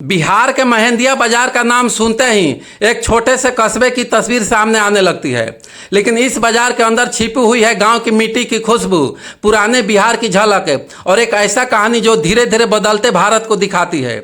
बिहार के मेहंदिया बाजार का नाम सुनते ही एक छोटे से कस्बे की तस्वीर सामने आने लगती है, लेकिन इस बाजार के अंदर छिपी हुई है गांव की मिट्टी की खुशबू, पुराने बिहार की झलक और एक ऐसा कहानी जो धीरे धीरे बदलते भारत को दिखाती है।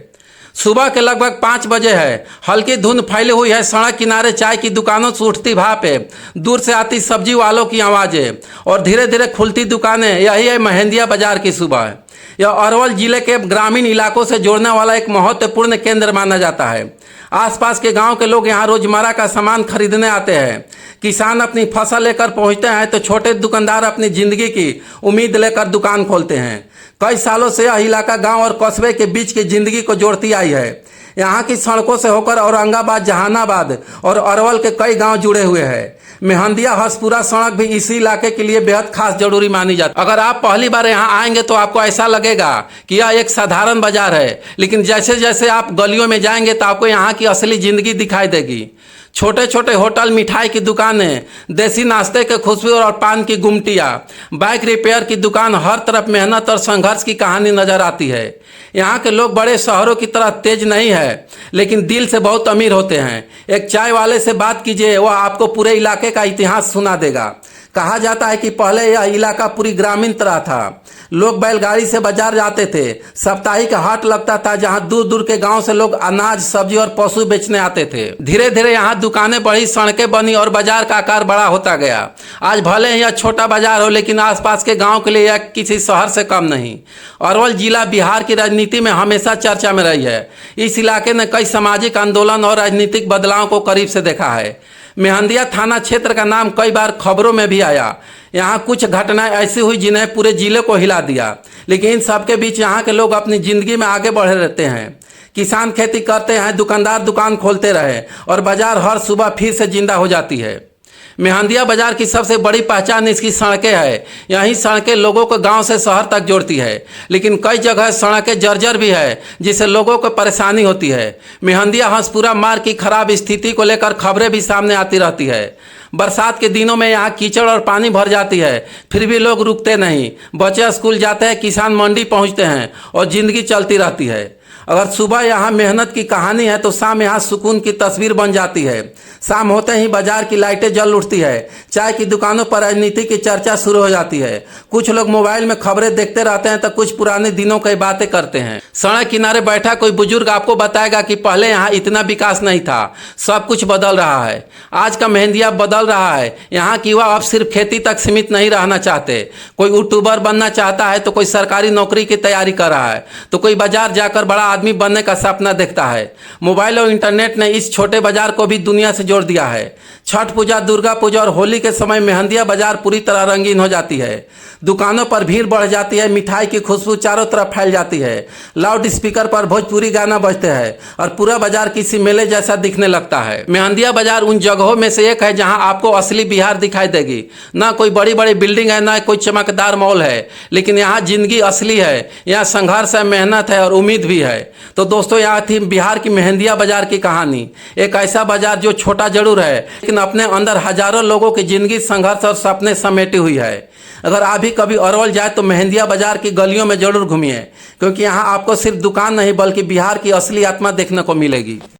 सुबह के लगभग 5 बजे है। हल्की धुंध फैली हुई है। सड़क किनारे चाय की दुकानों से उठती भापें, दूर से आती सब्जी वालों की आवाज़ें और धीरे धीरे खुलती दुकानें। यही है मेहंदिया बाजार की सुबह। यह अरवल जिले के ग्रामीण इलाकों से जोड़ने वाला एक महत्वपूर्ण केंद्र माना जाता है। आसपास के गांव के लोग यहां रोजमर्रा का सामान खरीदने आते हैं। किसान अपनी फसल लेकर पहुंचते हैं तो छोटे दुकानदार अपनी जिंदगी की उम्मीद लेकर दुकान खोलते हैं। कई सालों से यह इलाका गांव और कस्बे के बीच की जिंदगी को जोड़ती आई है। यहाँ की सड़कों से होकर औरंगाबाद, जहानाबाद और अरवल के कई गांव जुड़े हुए हैं। मेहंदिया हसपुरा सड़क भी इसी इलाके के लिए बेहद खास जरूरी मानी जाती है। अगर आप पहली बार यहाँ आएंगे तो आपको ऐसा लगेगा कि यह एक साधारण बाजार है, लेकिन जैसे जैसे आप गलियों में जाएंगे तो आपको यहाँ की असली जिंदगी दिखाई देगी। छोटे छोटे होटल, मिठाई की दुकानें, देसी नाश्ते के खुशबू और पान की गुमटियाँ, बाइक रिपेयर की दुकान, हर तरफ मेहनत और संघर्ष की कहानी नजर आती है। यहाँ के लोग बड़े शहरों की तरह तेज नहीं है, लेकिन दिल से बहुत अमीर होते हैं। एक चाय वाले से बात कीजिए, वह आपको पूरे इलाके का इतिहास सुना देगा। कहा जाता है कि पहले यह इलाका पूरी ग्रामीण तरह था। लोग बैलगाड़ी से बाजार जाते थे। साप्ताहिक हाट लगता था जहां दूर दूर के गांव से लोग अनाज, सब्जी और पशु बेचने आते थे। धीरे धीरे यहां दुकानें बढ़ी, सड़कें बनी और बाजार का आकार बड़ा होता गया। आज भले ही यह छोटा बाजार हो, लेकिन आसपास के गांव के लिए यह किसी शहर से कम नहीं। अरवल जिला बिहार की राजनीति में हमेशा चर्चा में रही है। इस इलाके ने कई सामाजिक आंदोलन और राजनीतिक बदलाव को करीब से देखा है। मेहंदिया थाना क्षेत्र का नाम कई बार खबरों में भी आया। यहाँ कुछ घटनाएं ऐसी हुई जिन्हें पूरे जिले को हिला दिया, लेकिन इन सबके बीच यहाँ के लोग अपनी जिंदगी में आगे बढ़े रहते हैं। किसान खेती करते हैं, दुकानदार दुकान खोलते रहे और बाजार हर सुबह फिर से जिंदा हो जाती है। मेहंदिया बाजार की सबसे बड़ी पहचान इसकी सड़कें है। यही सड़कें लोगों को गांव से शहर तक जोड़ती है, लेकिन कई जगह सड़कें जर्जर भी है, जिससे लोगों को परेशानी होती है। मेहंदिया हसपुरा मार्ग की खराब स्थिति को लेकर खबरें भी सामने आती रहती है। बरसात के दिनों में यहाँ कीचड़ और पानी भर जाती है, फिर भी लोग रुकते नहीं। बच्चे स्कूल जाते हैं, किसान मंडी पहुँचते हैं और जिंदगी चलती रहती है। अगर सुबह यहाँ मेहनत की कहानी है तो शाम यहाँ सुकून की तस्वीर बन जाती है। शाम होते ही बाजार की लाइटें जल उठती है। चाय की दुकानों पर राजनीति की चर्चा शुरू हो जाती है। कुछ लोग मोबाइल में खबरें देखते रहते हैं तो कुछ पुराने दिनों की बातें करते हैं। सड़क किनारे बैठा कोई बुजुर्ग आपको बताएगा कि पहले यहाँ इतना विकास नहीं था, सब कुछ बदल रहा है। आज का मेहंदिया बदल रहा है। यहाँ की युवा अब सिर्फ खेती तक सीमित नहीं रहना चाहते। कोई यूट्यूबर बनना चाहता है तो कोई सरकारी नौकरी की तैयारी कर रहा है, तो कोई बाजार जाकर बड़ा आदमी बनने का सपना देखता है। मोबाइल और इंटरनेट ने इस छोटे बाजार को भी दुनिया से जोड़ दिया है। छठ पूजा, दुर्गा पूजा और होली के समय मेहंदिया बाजार पूरी तरह रंगीन हो जाती है। दुकानों पर भीड़ बढ़ जाती है। मिठाई की खुशबू चारों तरफ फैल जाती है। लाउड स्पीकर पर भोजपुरी गाना बजते हैं और पूरा बाजार किसी मेले जैसा दिखने लगता है। मेहंदिया बाजार उन जगहों में से एक है जहां आपको असली बिहार दिखाई देगी। ना कोई बड़ी बड़ी बिल्डिंग है, ना कोई चमकदार मॉल है, लेकिन यहाँ जिंदगी असली है। यहाँ संघर्ष है, मेहनत है और उम्मीद भी है। तो दोस्तों, यहाँ थी बिहार की मेहंदिया बाजार की कहानी। एक ऐसा बाजार जो छोटा जरूर है, लेकिन अपने अंदर हजारों लोगों की जिंदगी, संघर्ष और सपने समेटी हुई है। अगर आप भी कभी अरवल जाए तो मेहंदिया बाजार की गलियों में जरूर घूमिए, क्योंकि यहाँ आपको सिर्फ दुकान नहीं बल्कि बिहार की असली आत्मा देखने को मिलेगी।